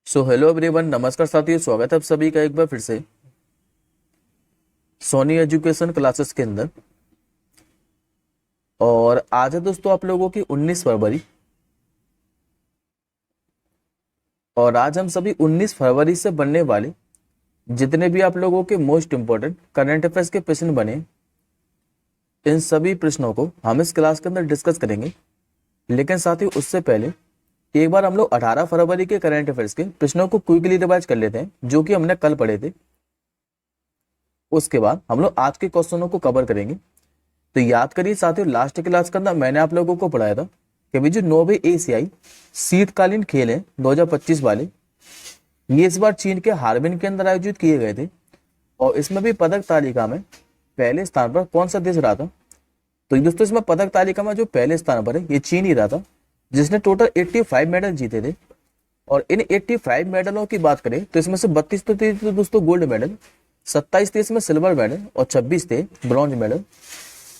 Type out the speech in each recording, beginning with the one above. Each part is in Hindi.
सो हेलो एवरीवन, नमस्कार साथियों। स्वागत है आप सभी का एक बार फिर से सोनी एजुकेशन क्लासेस के अंदर। और आज है दोस्तों आप लोगों की 19 फरवरी। और आज हम सभी 19 फरवरी से बनने वाले जितने भी आप लोगों के मोस्ट इंपोर्टेंट करंट अफेयर्स के प्रश्न बने, इन सभी प्रश्नों को हम इस क्लास के अंदर डिस्कस करेंगे। लेकिन साथियों उससे पहले एक बार हम लोग 18 फरवरी के करंट अफेयर्स के प्रश्नों को क्विकली रिवाइज कर लेते हैं, जो कि हमने कल पढ़े थे। उसके बाद हम लोग आज के क्वेश्चनों को कवर करेंगे। तो याद करिए साथियों, लास्ट क्लास के अंदर मैंने आप लोगों को पढ़ाया था कि भाई जो 9वें एशियाई शीतकालीन खेल हैं 2025 वाले, ये इस बार चीन के हार्बिन के अंदर आयोजित किए गए थे। और इसमें भी पदक तालिका में पहले स्थान पर कौन सा देश रहा था? तो दोस्तों इसमें पदक तालिका में जो पहले स्थान पर है ये चीन ही रहा था, जिसने टोटल 85 मेडल जीते थे। और इन 85 मेडलों की बात करें तो इसमें से 32 तो थे दोस्तों गोल्ड मेडल, 27 थे इसमें सिल्वर मेडल और 26 थे ब्रॉन्ज मेडल।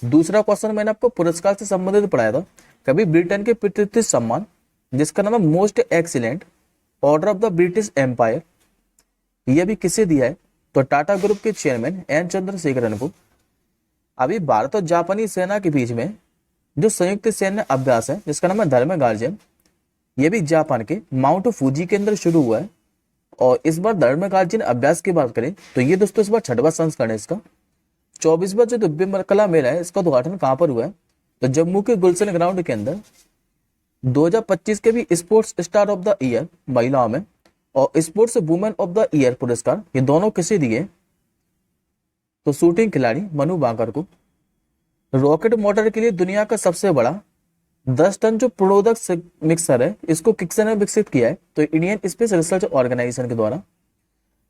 दूसरा क्वेश्चन मैंने आपको पुरस्कार से संबंधित पढ़ाया था, कभी ब्रिटेन के प्रतिष्ठित सम्मान जिसका नाम है most excellent order of the British Empire, यह भी किसे दिया है? तो टाटा ग्रुप के चेयरमैन एन चंद्रशेखरन को। अभी भारत और जापानी सेना के बीच में जो संयुक्त सैन्य अभ्यास है जिसका नाम है धर्म गार्जियन, यह भी जापान के माउंट फूजी के अंदर शुरू हुआ है। और इस बार धर्म गार्जियन अभ्यास की बात करें तो ये दोस्तों इस बार 6वां संस्करण है इसका। 24वां जो दिव्य कला मेला है इसका उद्घाटन कहां पर हुआ है? तो जम्मू के गुलशन ग्राउंड के अंदर। 2025 के भी sports star of the year महिलाओं में और sports women of the year पुरस्कार ये दोनों किसे दिए? तो शूटिंग खिलाड़ी मनु बांकर को। रॉकेट मोटर के लिए दुनिया का सबसे बड़ा 10 टन जो प्रोडक्ट मिक्सर है इसको किसने ने विकसित किया है? तो इंडियन स्पेस रिसर्च ऑर्गेनाइजेशन के द्वारा।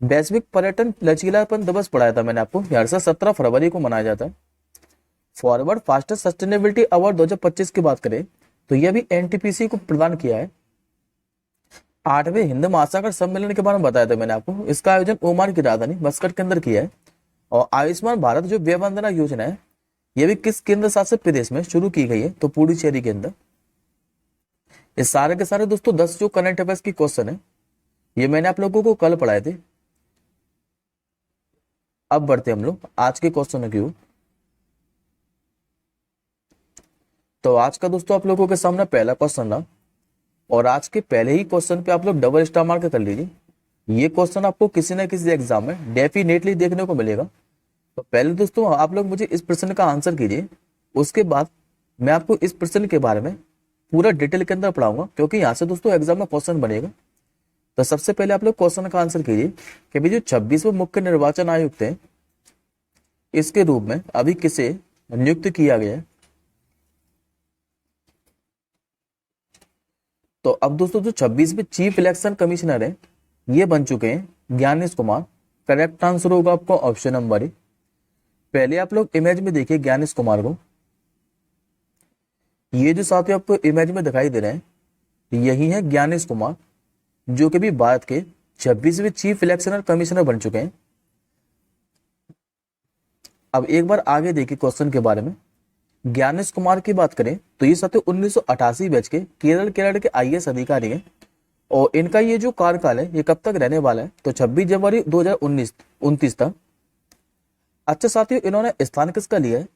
वैश्विक पर्यटन लचीलापन दिवस पढ़ाया था मैंने आपको, हर साल 17 फरवरी को मनाया जाता है। फॉरवर्ड फास्टेस्ट सस्टेनेबिलिटी अवार्ड 2025 की बात करें तो यह भी एनटीपीसी को प्रदान किया है। 8वें हिंद महासागर सम्मेलन के बारे में बताया था मैंने आपको, इसका आयोजन ओमान की राजधानी मस्कट के अंदर किया है। और आयुष्मान भारत जो व्यय वंदना योजना है यह भी किस केंद्र शासित प्रदेश में शुरू की गई है? तो पुडुचेरी के अंदर। इस सारे के सारे दोस्तों 10 जो करंट अफेयर्स की क्वेश्चन है ये मैंने आप लोगों को कल पढ़ाए थे। अब बढ़ते हम लोग आज के क्वेश्चन की ओर। तो आज का दोस्तों आप लोगों के सामने पहला क्वेश्चन रहा और आज के पहले ही क्वेश्चन पे आप लोग डबल स्टार मार्क कर लीजिए। ये क्वेश्चन आपको किसी न किसी एग्जाम में डेफिनेटली देखने को मिलेगा। तो पहले दोस्तों आप लोग मुझे इस प्रश्न का आंसर कीजिए, उसके बाद मैं आपको इस प्रश्न के बारे में पूरा डिटेल के अंदर पढ़ाऊंगा, क्योंकि यहाँ से दोस्तों एग्जाम में क्वेश्चन बनेगा। तो सबसे पहले आप लोग क्वेश्चन का आंसर कीजिए कि भाई जो 26वें मुख्य निर्वाचन आयुक्त है इसके रूप में अभी किसे नियुक्त किया गया है? तो अब दोस्तों जो 26वें चीफ इलेक्शन कमिश्नर है ये बन चुके हैं ज्ञानेश कुमार। करेक्ट आंसर होगा आपको ऑप्शन नंबर ए। पहले आप लोग इमेज में देखिए ज्ञानेश कुमार को। ये जो साथियों आपको इमेज में दिखाई दे रहे हैं यही है ज्ञानेश कुमार, जो कि भी भारत के 26वें चीफ इलेक्शन कमिश्नर बन चुके हैं। अब एक बार आगे देखिए क्वेश्चन के बारे में। ज्ञानेश कुमार की बात करें तो ये साथियों 1988 बैच के केरल के आईएएस अधिकारी हैं। और इनका ये जो कार्यकाल है ये कब तक रहने वाला है? तो 26 जनवरी 2029 तक। अच्छा साथियों, इन्होंने स्थान किसका लिया है?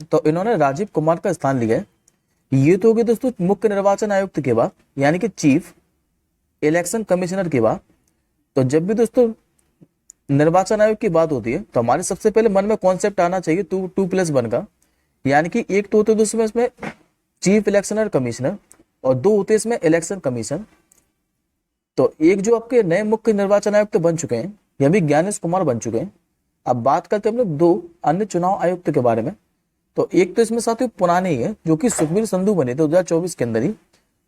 तो इन्होंने राजीव कुमार का स्थान लिया है। ये तो हो गए दोस्तों मुख्य निर्वाचन आयुक्त के बाद, यानी कि चीफ इलेक्शन कमिश्नर के बाद। तो जब भी दोस्तों निर्वाचन आयोग की बात होती है तो हमारे सबसे पहले मन में कॉन्सेप्ट आना चाहिए 2+1 का, यानी कि एक तो होते दोस्तों इसमें चीफ इलेक्शनर कमिश्नर और 2 होते इसमें इलेक्शन कमीशन। तो एक जो आपके नए मुख्य निर्वाचन आयुक्त बन चुके हैं यह भी ज्ञानेश कुमार बन चुके हैं। अब बात करते हैं हम लोग 2 अन्य चुनाव आयुक्त के बारे में। तो एक तो इसमें साथियों पुराने ही है जो कि सुखबीर संधू बने थे 2024 के अंदर ही।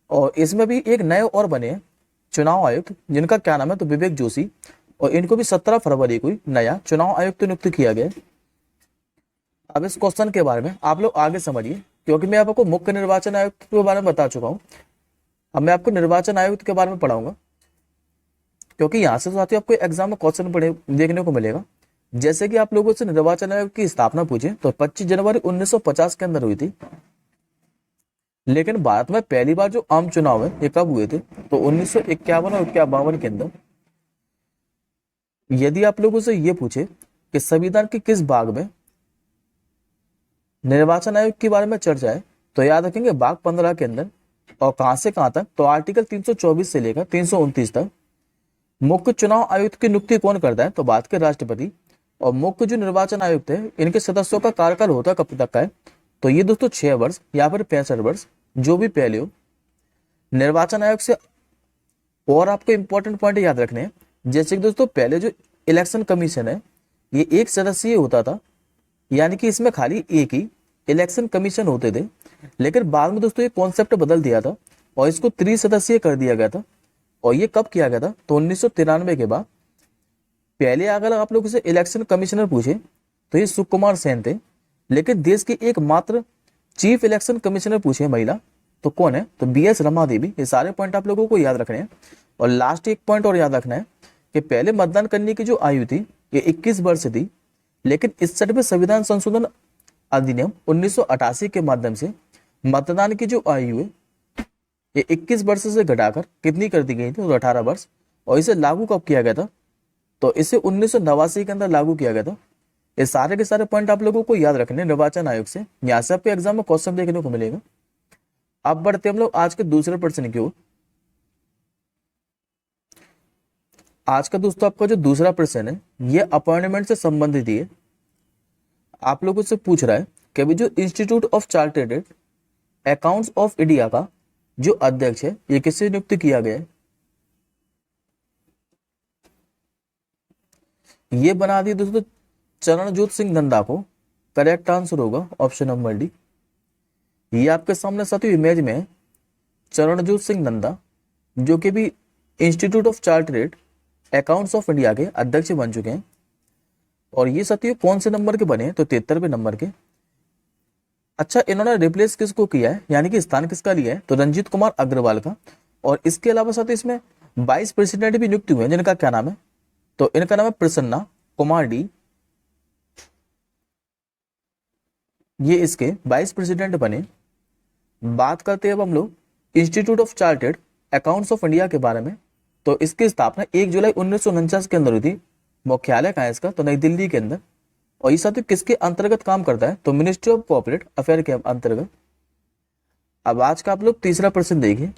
और इसमें भी एक नए और बने हैं चुनाव आयुक्त जिनका क्या नाम है? तो विवेक जोशी। और इनको भी 17 फरवरी को नया चुनाव आयुक्त नियुक्त किया गया। अब इस क्वेश्चन के बारे में आप लोग आगे समझिए, क्योंकि मैं आपको मुख्य निर्वाचन आयुक्त के बारे में बता चुका हूं। अब मैं आपको निर्वाचन आयुक्त के बारे में पढ़ाऊंगा, क्योंकि यहां से साथियों आपको एग्जाम में क्वेश्चन पढ़े देखने को मिलेगा। जैसे कि आप लोगों से निर्वाचन आयोग की स्थापना पूछे तो 25 जनवरी 1950 के अंदर हुई थी। लेकिन भारत में पहली बार जो आम चुनाव है ये कब हुए थे? तो 1951 और 52 के अंदर। यदि आप लोगों से ये पूछे कि संविधान के किस भाग में निर्वाचन आयोग के बारे में चर्चा है, तो याद रखेंगे भाग 15 के अंदर। और कहां से कहां तक? तो आर्टिकल 324 से लेकर 329 तक। मुख्य चुनाव आयुक्त की नियुक्ति कौन करता है? तो भारत के राष्ट्रपति। और मुख्य जो निर्वाचन आयुक्त है इनके सदस्यों का कार्यकाल होता कब तक का है? तो ये दोस्तों 6 वर्ष या फिर 65 वर्ष, जो भी पहले हो। निर्वाचन आयोग से और आपको इंपॉर्टेंट पॉइंट याद रखने हैं, जैसे कि दोस्तों पहले जो इलेक्शन कमीशन है ये एक सदस्यीय होता था, यानी कि इसमें खाली एक ही इलेक्शन कमीशन होते थे। लेकिन बाद में दोस्तों ये कॉन्सेप्ट बदल दिया था और इसको त्रिसदस्यीय कर दिया गया था। और ये कब किया गया था? तो 1993 के बाद। पहले अगर आप लोग से इलेक्शन कमिश्नर पूछे तो ये सुकुमार सेन थे, लेकिन देश की एकमात्र चीफ इलेक्शन कमिश्नर पूछे महिला तो कौन है? तो BS रमा देवी। ये सारे पॉइंट आप लोगों को याद रखने हैं। और लास्ट एक पॉइंट और याद रखना है कि पहले मतदान करने की जो आयु थी ये 21 वर्ष थी, लेकिन 61वें संविधान संशोधन अधिनियम 1988 के माध्यम से मतदान की जो आयु है ये 21 वर्ष से घटाकर कितनी कर दी गई थी? तो 18 वर्ष। और इसे लागू कब किया गया था? तो इसे 1989 के अंदर लागू किया गया था। ये सारे के सारे पॉइंट आप लोगों को याद रखने निर्वाचन आयोग से। यहाँ से आपके एग्जाम में क्वेश्चन देखने को मिलेगा। अब बढ़ते हम लोग आज के दूसरे प्रश्न की ओर। आज का दोस्तों आपका जो दूसरा प्रश्न है ये अपॉइंटमेंट से संबंधित ही है। आप लोगों से पूछ रहा है कि अभी जो institute of chartered accounts of India का जो अध्यक्ष है ये किससे नियुक्त किया गया है? ये बना दिए दोस्तों चरणजोत सिंह नंदा को। करेक्ट आंसर होगा ऑप्शन नंबर डी। ये आपके सामने साथियों इमेज में है चरणजोत सिंह नंदा, जो कि भी institute of chartered accounts of India के अध्यक्ष बन चुके हैं। और ये साथियों कौन से नंबर के बने? तो 73वें नंबर के। अच्छा, इन्होंने रिप्लेस किसको किया है, यानी कि स्थान किसका लिया है? तो रंजीत कुमार अग्रवाल का। और इसके अलावा साथियों इसमें वाइस प्रेसिडेंट भी नियुक्त हुए हैं, जिनका क्या नाम है? तो इनका नाम है प्रसन्ना कुमार डी। ये इसके वाइस प्रेसिडेंट बने। बात करते हैं अब हम लोग institute of chartered accounts of India के बारे में। तो इसकी स्थापना 1 जुलाई 1949 के अंदर हुई थी। मुख्यालय कहाँ है इसका? तो नई दिल्ली के अंदर। और ये साथियों किसके अंतर्गत काम करता है? तो मिनिस्ट्री ऑफ कॉर्पोरेट अफेयर के अंतर्गत। अब आज का आप लोग तीसरा प्रश्न देखिए।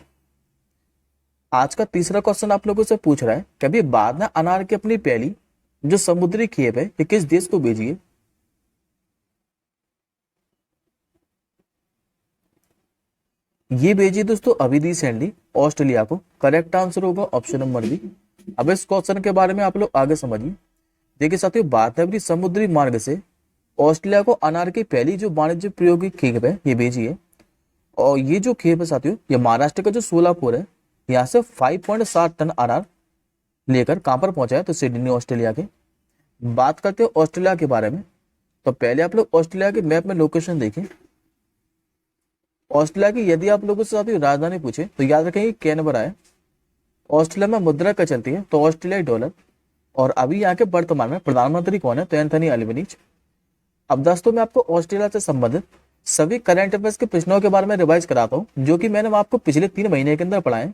आज का तीसरा क्वेश्चन आप लोगों से पूछ रहा है कि अभी बाद में अनार की अपनी पहली जो समुद्री खेप है ये किस देश को भेजी है? ये भेजी दोस्तों अभी रिसेंटली ऑस्ट्रेलिया को। करेक्ट आंसर होगा ऑप्शन नंबर बी। अब इस क्वेश्चन के बारे में आप लोग आगे समझिए। देखिए साथियों, बात है समुद्री मार्ग से ऑस्ट्रेलिया को अनार की पहली जो वाणिज्य प्रयोगी खेप है ये भेजी है। और ये जो खेप है साथियों ये महाराष्ट्र का जो सोलापुर है यहाँ से 5.7 टन अनार लेकर कहां पर पहुंचा है? तो सिडनी ऑस्ट्रेलिया के। बात करते हैं ऑस्ट्रेलिया के बारे में। तो पहले आप लोग ऑस्ट्रेलिया के मैप में लोकेशन देखें। ऑस्ट्रेलिया की यदि आप लोगों से साथियों राजधानी पूछे तो याद रखेंगे कैनबरा है। ऑस्ट्रेलिया में मुद्रा क्या चलती है? तो ऑस्ट्रेलियाई डॉलर। और अभी यहाँ के वर्तमान में प्रधानमंत्री कौन है? तो एंथनी अल्बनीज। अब दोस्तों मैं आपको ऑस्ट्रेलिया से संबंधित सभी करंट अफेयर्स के प्रश्नों के बारे में रिवाइज कराता हूं, जो कि मैंने आपको पिछले 3 महीने के अंदर पढ़ाए।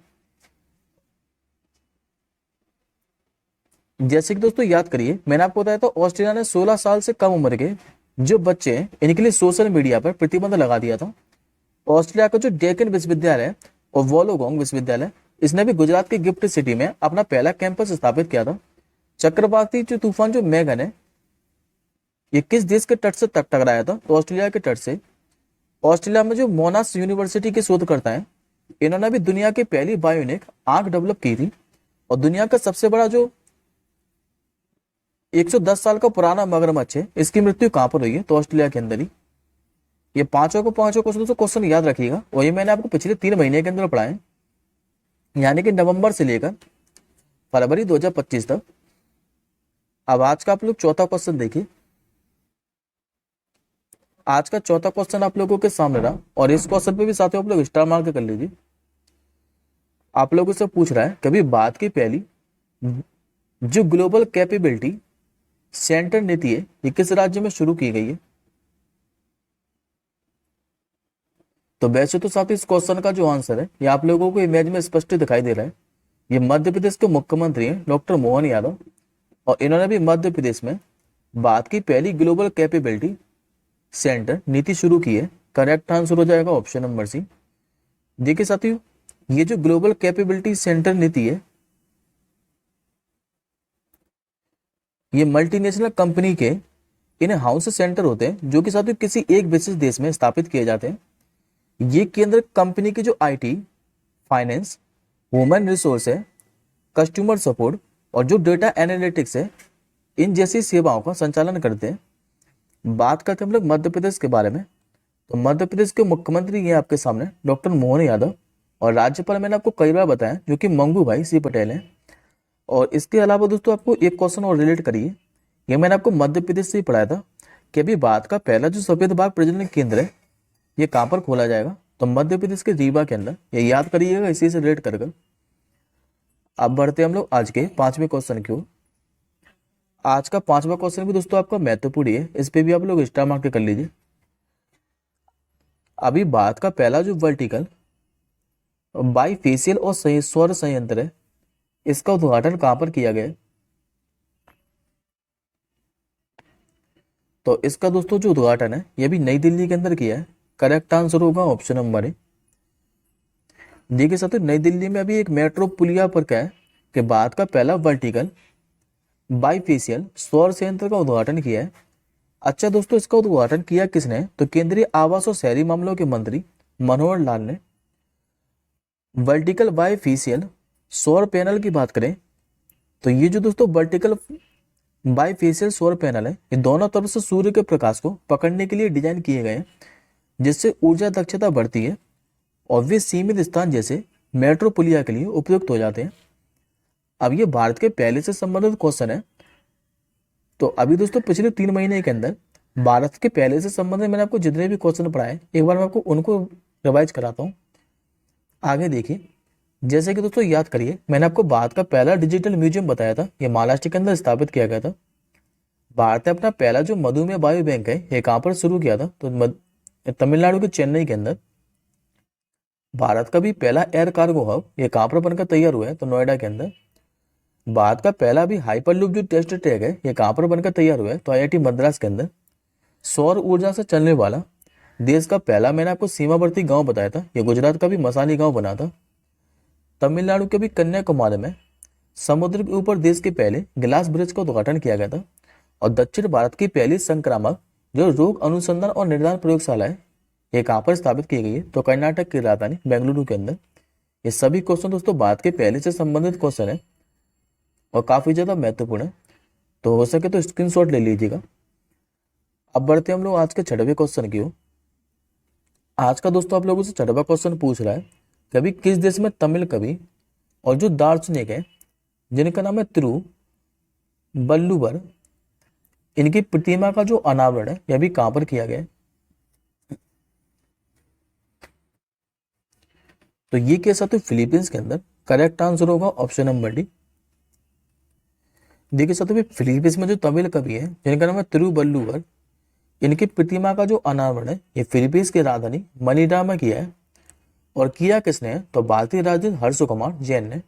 जैसे कि दोस्तों याद करिए, मैंने आपको बताया था ऑस्ट्रेलिया ने 16 साल से कम उम्र के जो बच्चे हैं इनके लिए सोशल मीडिया पर प्रतिबंध लगा दिया था। ऑस्ट्रेलिया का जो डेकन विश्वविद्यालय है और वोलोगोंग विश्वविद्यालय, इसने भी गुजरात के गिफ्ट सिटी में अपना पहला कैंपस स्थापित किया था। चक्रवाती जो तूफान जो मैगन है ये किस देश के तट से टकराया था? तो ऑस्ट्रेलिया के तट से। ऑस्ट्रेलिया में जो मोनास यूनिवर्सिटी के शोधकर्ता हैं इन्होंने भी दुनिया की पहली बायोनिक आंख डेवलप की थी। और दुनिया का सबसे बड़ा जो 110 साल का पुराना मगरमच्छ है इसकी मृत्यु कहां पर हुई है? तो ऑस्ट्रेलिया के अंदर ही। ये पांचों क्वेश्चन याद रखिएगा। और ये मैंने आपको पिछले 3 महीने के अंदर पढ़ाए, यानी कि नवंबर से लेकर फरवरी 2025 तक। अब आज का आप लोग चौथा क्वेश्चन देखिए। आज का चौथा क्वेश्चन आप लोगों के सामने रहा और इस क्वेश्चन पे भी साथियों आप लोग स्टार मार्क कर लीजिए। आप लोगों से पूछ रहा है कभी बात की पहली जो ग्लोबल कैपेबिलिटी सेंटर नीति है ये किस राज्य में शुरू की गई है? तो वैसे तो साथ ही इस क्वेश्चन का जो आंसर है ये आप लोगों को इमेज में स्पष्ट दिखाई दे रहा है। ये मध्य प्रदेश के मुख्यमंत्री हैं डॉक्टर मोहन यादव, और इन्होंने भी मध्य प्रदेश में भारत की पहली ग्लोबल कैपेबिलिटी सेंटर नीति शुरू की है। करेक्ट आंसर हो जाएगा ऑप्शन नंबर सी। देखिए साथियों, ये जो ग्लोबल कैपेबिलिटी सेंटर नीति है, ये मल्टीनेशनल कंपनी के इन हाउस सेंटर होते हैं जो कि साथियों किसी एक विशेष देश में स्थापित किए जाते हैं। ये केंद्र कंपनी की जो आईटी, फाइनेंस, ह्यूमन रिसोर्स है, कस्टमर सपोर्ट और जो डेटा एनालिटिक्स है, इन जैसी सेवाओं का संचालन करते हैं। बात करते हैं हम लोग मध्य प्रदेश के बारे में, तो मध्य प्रदेश के मुख्यमंत्री ये आपके सामने डॉक्टर मोहन यादव, और राज्यपाल मैंने आपको कई बार बताया जो कि मंगू भाई सी पटेल हैं। और इसके अलावा दोस्तों आपको एक क्वेश्चन और रिलेट करिए, ये मैंने आपको मध्य प्रदेश से ही पढ़ाया था कि अभी भारत का पहला जो सफेद बाघ प्रजनन केंद्र है ये कहाँ पर खोला जाएगा, तो मध्य प्रदेश के रीवा के अंदर। ये याद करिएगा इसी से रिलेट कर। अब बढ़ते हम लोग आज के 5वें क्वेश्चन की ओर। आज का 5वां क्वेश्चन भी दोस्तों आपका महत्वपूर्ण है, इस पे भी आप लोग स्टार मार्क कर लीजिए। अभी भारत का पहला जो वर्टिकल बाईफेशियल और सौर संयंत्र है, इसका उद्घाटन कहां पर किया गया है, तो इसका दोस्तों जो उद्घाटन है ये भी नई दिल्ली के अंदर किया है। करेक्ट आंसर होगा ऑप्शन नंबर ए। देखिए साथियों, नई दिल्ली में अभी एक मेट्रो पुलिया पर क्या है कि भारत का पहला वर्टिकल बाईफेशियल सौर संयंत्र का उद्घाटन किया है। अच्छा दोस्तों, इसका उद्घाटन किया किसने, तो केंद्रीय आवास और शहरी मामलों के मंत्री मनोहर लाल ने। वर्टिकल बाईफेशियल सौर पैनल की बात करें तो ये जो दोस्तों वर्टिकल बाईफेशियल सौर पैनल है, ये दोनों तरफ से सूर्य के प्रकाश को पकड़ने के लिए डिजाइन किए गए हैं, जिससे ऊर्जा दक्षता बढ़ती है और वे सीमित स्थान जैसे मेट्रो पुलिया के लिए उपयुक्त हो जाते हैं। अब ये भारत के पहले से संबंधित क्वेश्चन है, तो अभी दोस्तों पिछले 3 महीने के अंदर भारत के पहले से संबंधित मैंने आपको जितने भी क्वेश्चन पढ़ाए एक बार मैं आपको उनको रिवाइज कराता हूँ। आगे देखिए, जैसे कि दोस्तों याद करिए, मैंने आपको भारत का पहला डिजिटल म्यूजियम बताया था, ये महाराष्ट्र के अंदर स्थापित किया गया था। भारत ने अपना पहला जो मधुमेह बायो बैंक है ये कहाँ पर शुरू किया था, तो तमिलनाडु के चेन्नई के अंदर। भारत का भी पहला एयर कार्गो हब ये कहाँ पर बनकर तैयार हुआ है, तो नोएडा के अंदर। भारत का पहला भी हाइपरलूप जो टेस्ट ट्रैक है ये कहाँ पर बनकर तैयार हुआ है, तो आईआईटी मद्रास के अंदर। सौर ऊर्जा से चलने वाला देश का पहला मैंने आपको सीमावर्ती गांव बताया था, ये गुजरात का भी मसानी गांव बना था। तमिलनाडु के भी कन्याकुमारी में समुद्र के ऊपर देश के पहले ग्लास ब्रिज का उद्घाटन किया गया था। और दक्षिण भारत की पहली संक्रामक जो रोग अनुसंधान और निदान प्रयोगशाला है ये कहाँ पर स्थापित की गई है, तो कर्नाटक की राजधानी बेंगलुरु के अंदर। ये सभी क्वेश्चन दोस्तों भारत के पहले से संबंधित क्वेश्चन है और काफी ज्यादा महत्वपूर्ण है, तो हो सके तो स्क्रीनशॉट ले लीजिएगा। अब बढ़ते हम लोग आज के 6वें क्वेश्चन की ओर। आज का दोस्तों आप लोगों से 6वां क्वेश्चन पूछ रहा है कि अभी किस देश में तमिल कवि और जो दार्शनिक है जिनका नाम है तिरुवल्लुवर, इनकी प्रतिमा का जो अनावरण है यह भी कहां पर किया गया है, तो ये कैसा, तो फिलीपींस के अंदर। करेक्ट आंसर होगा ऑप्शन नंबर डी। देखिए साथियों, फिलीपींस में जो तमिल कवि है जिनका नाम है तिरुवल्लुवर, इनकी प्रतिमा का जो अनावरण है ये फिलीपींस की राजधानी मनीला में किया है। और किया किसने है, तो भारतीय राजदूत हर्ष कुमार जैन ने।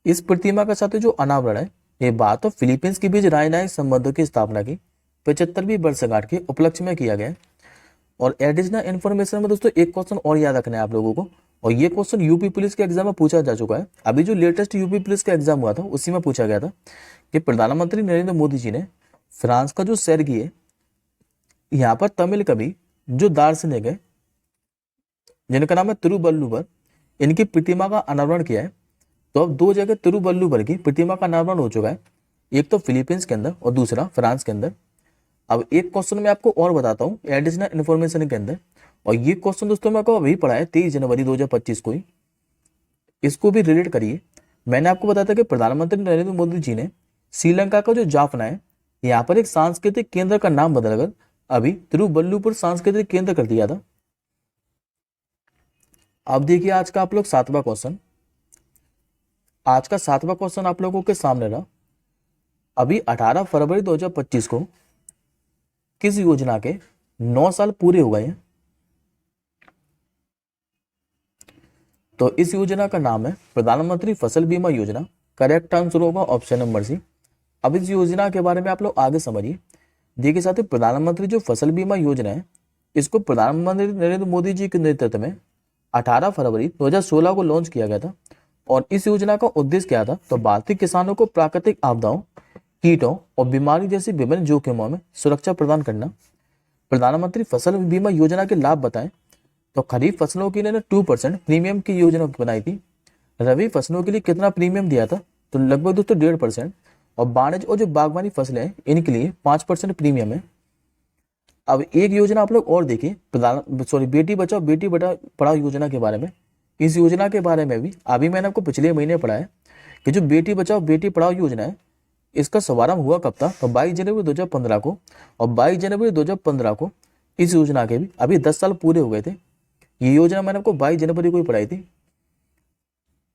इस प्रतिमा के साथ जो अनावरण है ये भारत और फिलीपींस के बीच राजनयिक संबंधों की स्थापना की 75वीं वर्षगांठ के उपलक्ष्य में किया गया है। और एडिशनल इन्फॉर्मेशन में दोस्तों एक क्वेश्चन और याद रखना है आप लोगों को, और ये क्वेश्चन यूपी पुलिस के एग्जाम में पूछा जा चुका है। अभी जो लेटेस्ट यूपी पुलिस का एग्जाम हुआ था उसी में पूछा गया था कि प्रधानमंत्री नरेंद्र मोदी जी ने फ्रांस का जो सेर्गी है, यहाँ पर तमिल कवि जो दार्शनिक है जिनका नाम है तिरुवल्लुवर, इनकी प्रतिमा का अनावरण किया है। तो अब 2 जगह तिरुवल्लुवर की प्रतिमा का अनावरण हो चुका है, एक तो फिलीपींस के अंदर और दूसरा फ्रांस के अंदर। अब एक क्वेश्चन मैं आपको और बताता हूँ एडिशनल इन्फॉर्मेशन के अंदर, और ये क्वेश्चन दोस्तों मैं आपको अभी पढ़ा है 23 जनवरी 2025 को ही, इसको भी रिलेट करिए। मैंने आपको बताया था कि प्रधानमंत्री नरेंद्र मोदी जी ने श्रीलंका का जो जाफना है यहाँ पर एक सांस्कृतिक केंद्र का नाम बदलकर अभी तिरुवल्लुवर सांस्कृतिक केंद्र कर दिया था। अब देखिए आज का आप लोग 7वां क्वेश्चन। आज का 7वां क्वेश्चन आप लोगों के सामने रहा। अभी 18 फरवरी 2025 को किस योजना के 9 साल पूरे हो गए हैं, तो इस योजना का नाम है प्रधानमंत्री फसल बीमा योजना। करेक्ट आंसर होगा ऑप्शन नंबर सी। अब इस योजना के बारे में आप लोग आगे समझिए। देखिए साथियों, प्रधानमंत्री जो फसल बीमा योजना है, इसको प्रधानमंत्री नरेंद्र मोदी जी के नेतृत्व में 18 फरवरी 2016 को लॉन्च किया गया था। और इस योजना का उद्देश्य क्या था, तो भारतीय किसानों को प्राकृतिक आपदाओं, कीटों और बीमारी जैसी विभिन्न जोखिमों में सुरक्षा प्रदान करना। प्रधानमंत्री फसल बीमा योजना के लाभ बताएं, तो खरीफ फसलों के लिए 2% प्रीमियम की योजना बनाई थी। रबी फसलों के लिए कितना प्रीमियम दिया था, तो लगभग दोस्तों 1.5%। और वाणिज्य और जो बागवानी फसलें हैं इनके लिए 5% प्रीमियम है। अब एक योजना आप लोग और देखिए, बेटी बचाओ बेटी पढ़ाओ योजना के बारे में। इस योजना के बारे में भी अभी मैंने आपको पिछले महीने पढ़ा है कि जो बेटी बचाओ बेटी पढ़ाओ योजना है, इसका शुभारंभ हुआ कब था, तो 22 जनवरी 2015 को। और 22 जनवरी 2015 को इस योजना के भी अभी 10 साल पूरे हो गए थे। ये योजना मैंने आपको 22 जनवरी को ही पढ़ाई थी।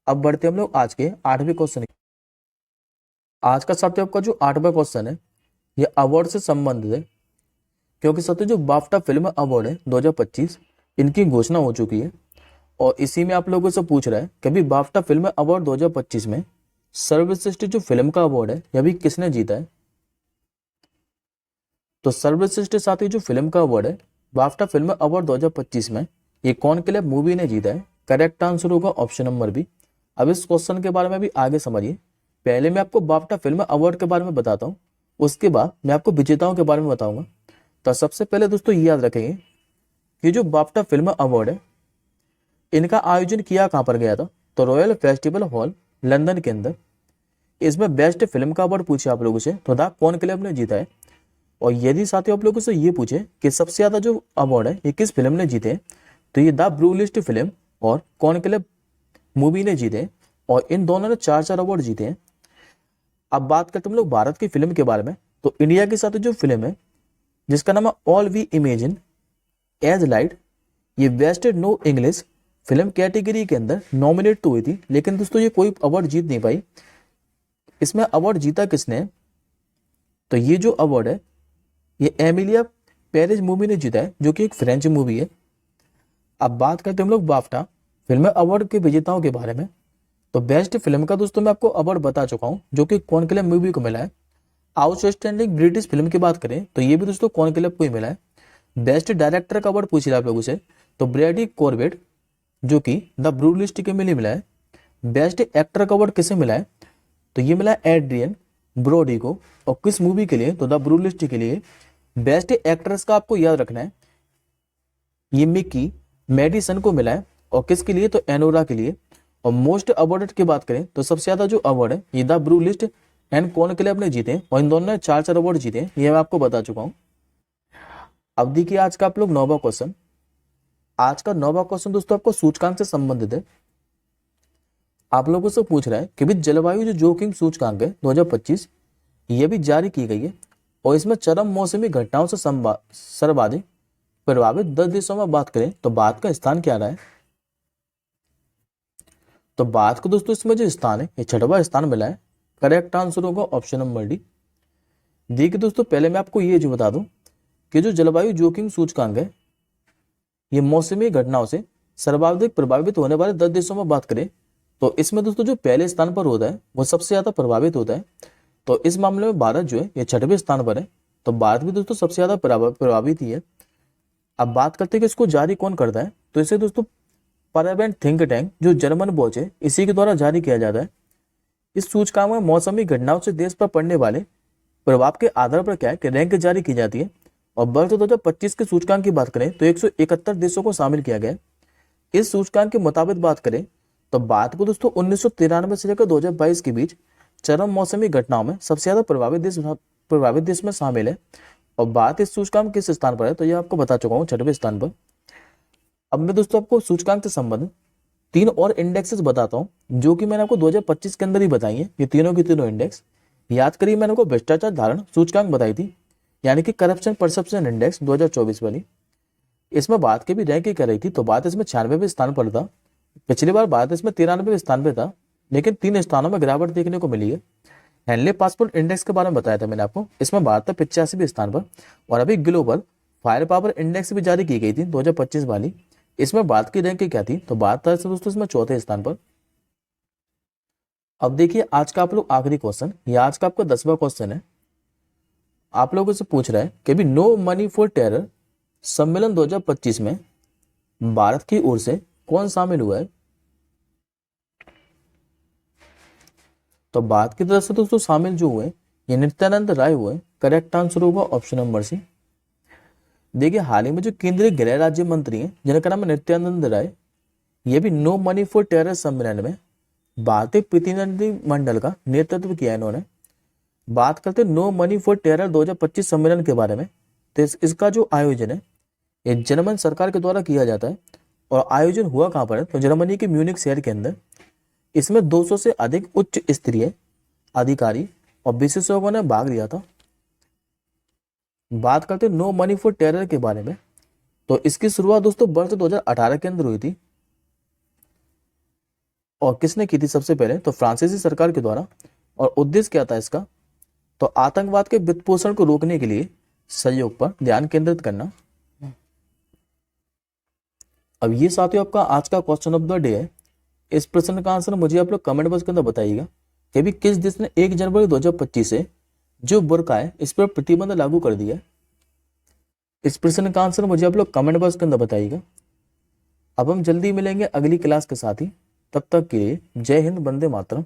अब बढ़ते हम लोग आज के 8वें क्वेश्चन। आज का साथियों आपका जो 8वां क्वेश्चन है, ये अवार्ड से संबंधित है, क्योंकि साथियों जो बाफ्टा फिल्म अवार्ड है 2025, इनकी घोषणा हो चुकी है। और इसी में आप लोगों से पूछ रहा है कि अभी बाफ्टा फिल्म अवार्ड 2025 में सर्वश्रेष्ठ जो फिल्म का अवार्ड है, यह भी किसने जीता है। तो सर्वश्रेष्ठ साथी जो फिल्म का अवार्ड है बाफ्टा फिल्म अवार्ड 2025 में, ये कौन क्लब मूवी ने जीता है। करेक्ट आंसर होगा ऑप्शन नंबर बी। अब इस क्वेश्चन के बारे में भी आगे समझिए। पहले मैं आपको बाफ्टा फिल्म अवार्ड के बारे में बताता हूँ, उसके बाद मैं आपको विजेताओं के बारे में बताऊंगा। तो सबसे पहले दोस्तों ये याद रखेंगे कि जो बाफ्टा फिल्म अवार्ड है, इनका आयोजन किया कहाँ पर गया था, तो रॉयल फेस्टिवल हॉल लंदन के अंदर। इसमें बेस्ट फिल्म का अवार्ड पूछे आप लोगों से, तो द कौन क्लब ने जीता है। और यदि साथियों आप लोगों से ये पूछे कि सबसे ज्यादा जो अवार्ड है ये किस फिल्म ने जीते, तो ये द ब्लू लिस्ट फिल्म और कौन क्लब मूवी ने जीते। और इन दोनों ने 4 अवार्ड जीते हैं। अब बात करते हम लोग भारत की फिल्म के बारे में। तो इंडिया के साथ जो फिल्म है जिसका नाम है all we imagine as light, ये best no English film category के अंदर नॉमिनेट तो हुई थी, लेकिन दोस्तों ये कोई अवार्ड जीत नहीं पाई। इसमें अवार्ड जीता किसने, तो ये जो अवार्ड है ये एमिलिया पेरिस मूवी ने जीता है, जो कि एक फ्रेंच मूवी है। अब बात करते हैं हम लोग बाफ्टा फिल्म अवार्ड के विजेताओं के बारे में। तो बेस्ट फिल्म का दोस्तों मैं आपको अवार्ड बता चुका हूं, जो कि कौन क्लब मूवी को मिला है। आउटस्टैंडिंग ब्रिटिश फिल्म की बात करें तो ये भी दोस्तों कौन क्लब को ही मिला है। बेस्ट डायरेक्टर का अवार्ड पूछ लिया आप लोगों से, तो ब्रैडी कॉर्बेट, जो कि द ब्लू लिस्ट के लिए मिला है। बेस्ट एक्टर का अवार्ड किसे मिला है, तो ये मिला एड्रियन ब्रोडी को। और किस मूवी के लिए, तो द ब्लू लिस्ट के लिए। बेस्ट एक्ट्रेस का आपको याद रखना है, ये मिकी मेडिसन को मिला है। और किसके लिए, तो एनोरा के लिए। और मोस्ट अवार्डेड की बात करें तो सबसे ज्यादा जो अवार्ड है ये द ब्लू लिस्ट एंड कौन क्लब ने जीते, और इन दोनों ने 4 अवार्ड जीते, ये मैं आपको बता चुका हूं। अब देखिए आज का आप लोग 9वां क्वेश्चन। आज का 9वां क्वेश्चन दोस्तों आपको सूचकांक से संबंधित है। आप लोगों से पूछ रहा है कि भी जलवायु जो जोखिम सूचकांक है 2025, ये भी जारी की गई है। और इसमें चरम मौसमी घटनाओं से सर्वाधिक प्रभावित 10 देशों में बात करें तो भारत का स्थान क्या रहा है। तो भारत को दोस्तों इसमें जो स्थान है ये 6वां स्थान मिला है। करेक्ट आंसर होगा ऑप्शन नंबर डी। देखिए दोस्तों पहले मैं आपको ये जो बता दूं कि जो जलवायु जोखिम सूचकांक है ये मौसमी घटनाओं से सर्वाधिक प्रभावित होने वाले 10 देशों में बात करें तो इसमें दोस्तों जो पहले स्थान पर होता है वो सबसे ज्यादा प्रभावित होता है। तो इस मामले में भारत जो है ये 6वें स्थान पर है। तो भारत भी दोस्तों सबसे ज्यादा प्रभावित ही है। अब बात करते हैं कि इसको जारी कौन करता है, तो इसे दोस्तों परवेंट थिंक टैंक जो जर्मन वॉच है इसी के द्वारा जारी किया जाता है। इस सूचकांक में मौसमी घटनाओं से देश पर पड़ने वाले प्रभाव के आधार पर क्या है कि रैंक जारी की जाती है। और वर्ष 2025 के सूचकांक की बात करें तो 171 देशों को शामिल किया गया। इस सूचकांक के मुताबिक बात करें तो भारत को दोस्तों 1993 से लेकर 2022 के बीच चरम मौसमी घटनाओं में सबसे ज्यादा प्रभावित देश में शामिल है। और भारत इस सूचकांक किस स्थान पर है, तो यह आपको बता चुका हूँ 6वें स्थान पर। अब मैं दोस्तों आपको सूचकांक से संबंधित 3 और इंडेक्सेस बताता हूँ जो कि मैंने आपको 2025 के अंदर ही बताई है। ये तीनों की तीनों इंडेक्स याद करिए। मैंने आपको भ्रष्टाचार धारण सूचकांक बताई थी, यानी कि करप्शन परसेप्शन इंडेक्स 2024 वाली। इसमें भारत की भी रैंकिंग कर रही थी, तो भारत इसमें 96वें स्थान पर था। पिछली बार भारत इसमें 93वें स्थान पर था, लेकिन 3 स्थानों में गिरावट देखने को मिली है। हैंडले पासपोर्ट इंडेक्स के बारे में बताया था मैंने आपको, इसमें भारत था 85वें स्थान पर। और अभी ग्लोबल फायर पावर इंडेक्स भी जारी की गई थी 2025 वाली, इसमें भारत की रैंक क्या थी, तो भारत था दोस्तों इसमें चौथे स्थान पर। अब देखिए आज का आप लोग आखिरी क्वेश्चन, ये आज का आपका 10वां क्वेश्चन है। आप लोगों से पूछ रहा है कि भी नो मनी फॉर टेरर सम्मेलन 2025 में भारत की ओर से कौन शामिल हुआ है। तो भारत की तरफ से दोस्तों शामिल जो हुए ये नित्यानंद राय हुए। करेक्ट आंसर होगा ऑप्शन नंबर सी। देखिए हाल ही में जो केंद्रीय गृह राज्य मंत्री हैं जिनका नाम है नित्यानंद राय, ये भी नो मनी फॉर टेरर सम्मेलन में भारतीय प्रतिनिधि मंडल का नेतृत्व किया इन्होंने। बात करते नो मनी फॉर टेरर 2025 सम्मेलन के बारे में, तो इसका जो आयोजन है ये जर्मन सरकार के द्वारा किया जाता है। और आयोजन हुआ कहाँ पर है, तो जर्मनी के म्यूनिक शहर के अंदर। इसमें 200 से अधिक उच्च स्तरीय अधिकारी और विशेषज्ञों ने भाग लिया था। बात करते नो मनी फॉर टेरर के बारे में, तो इसकी शुरुआत दोस्तों वर्ष 2018 के अंदर हुई थी। और किसने की थी सबसे पहले, तो फ्रांसीसी सरकार के द्वारा। और उद्देश्य क्या था इसका, तो आतंकवाद के वित्त पोषण को रोकने के लिए सहयोग पर ध्यान केंद्रित करना। अब ये साथियों आपका आज का क्वेश्चन ऑफ द डे है। इस प्रश्न का आंसर मुझे आप लोग कमेंट बॉक्स के अंदर बताइएगा कि भी किस देश ने 1 जनवरी 2025 से जो बुर्का है इस पर प्रतिबंध लागू कर दिया है। इस प्रश्न का आंसर मुझे आप लोग कमेंट बॉक्स के अंदर बताइएगा। अब हम जल्दी मिलेंगे अगली क्लास के साथ ही, तब तक के लिए जय हिंद, वंदे मातरम।